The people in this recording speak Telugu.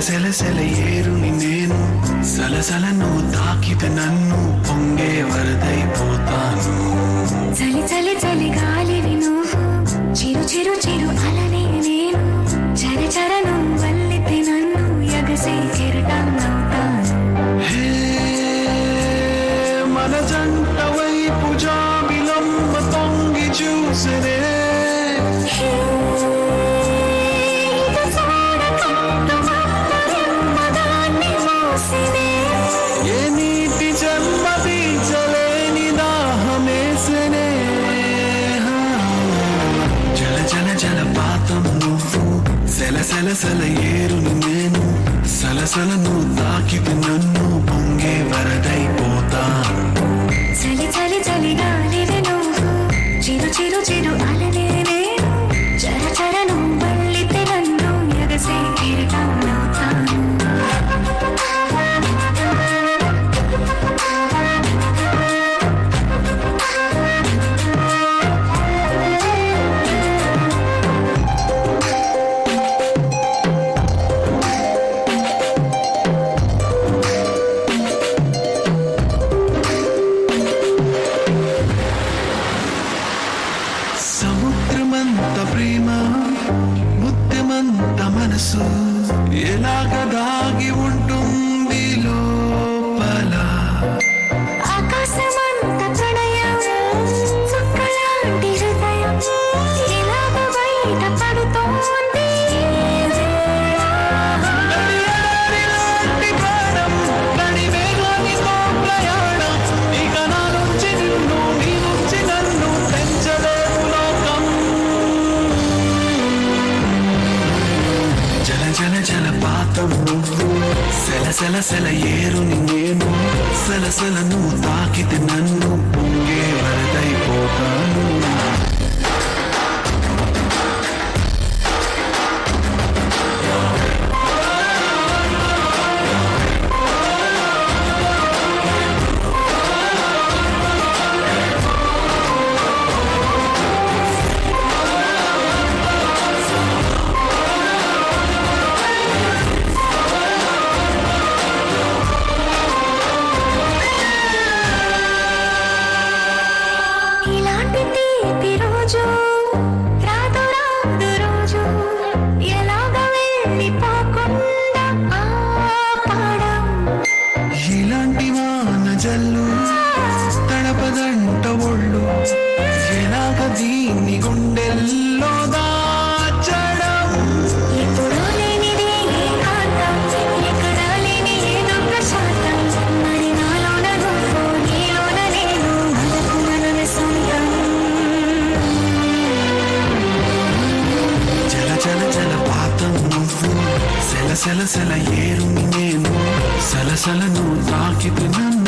సెల సెల ఏరుని నేను సలసలను తాకితే నన్ను పొంగే వరదైపోతాను. చలి చలి చలి గాలివి నువ్వు, చిరు చిరు చిరు అలనే నేను, చర చరను వల్లితే నన్ను ఎగసే కెరటం అవుతాను. హే మన జంట వైపు జాబిలమ్మ తొంగి చూసనే, ఏ నీటి జన్మ తీర్చలేని దాహమేసనే. జల జల జలపాతం నువ్వు, సెల సెల సెల ఏరుని నేను, సలసలను తాకితే నన్ను పొంగే వరదైపోతాను. చలి చలి చలి గాలివి నువ్వు, చిరు చిరు చిరు అలనే నేను, చర చరను వల్లితే నన్ను ఎగసే కెరటం అవుతాను. సముద్రమంత ప్రేమ, ముత్యమంత మనసు, ఎలాగ దాగి ఉంటుంది లోపల. ఆకాశమంత ప్రణయం, చుక్కలాంటి హృదయం, ఎలాగ బయట పడుతోంది. గడియారిలాంటి ప్రాణం, గడివేగానితో ప్రయాణం, ఇక నా నుంచి నిన్ను, నీ నుంచి నన్ను పెంచలేవు లోకం. జల జల జలపాతం నువ్వు, సెల సెల సెల ఏరుని నేను, సలసలను తాకితే నన్ను పొంగే వరదైపోతాను. ఇలాంటి తీపి రోజు రాదు రాదు రోజు, ఎలాగ వెళ్ళిపోకుండా ఆపడం. ఇలాంటి వాన జల్లు తడపదంట ఒళ్ళు, ఎలాగ దీన్ని గుండెల్లో దాచడం. ఎప్పుడూ లేనిది ఏకాంతం, ఎక్కడా లేని ఏదో ప్రశాంతం, మరి నాలోన నువ్వు, నీలోన నేను, మనకు మనమే సొంతం. జల జల జలపాతం నువ్వు, సెల సెల సెల ఏరుని నేను, సలసలను తాకితే నన్ను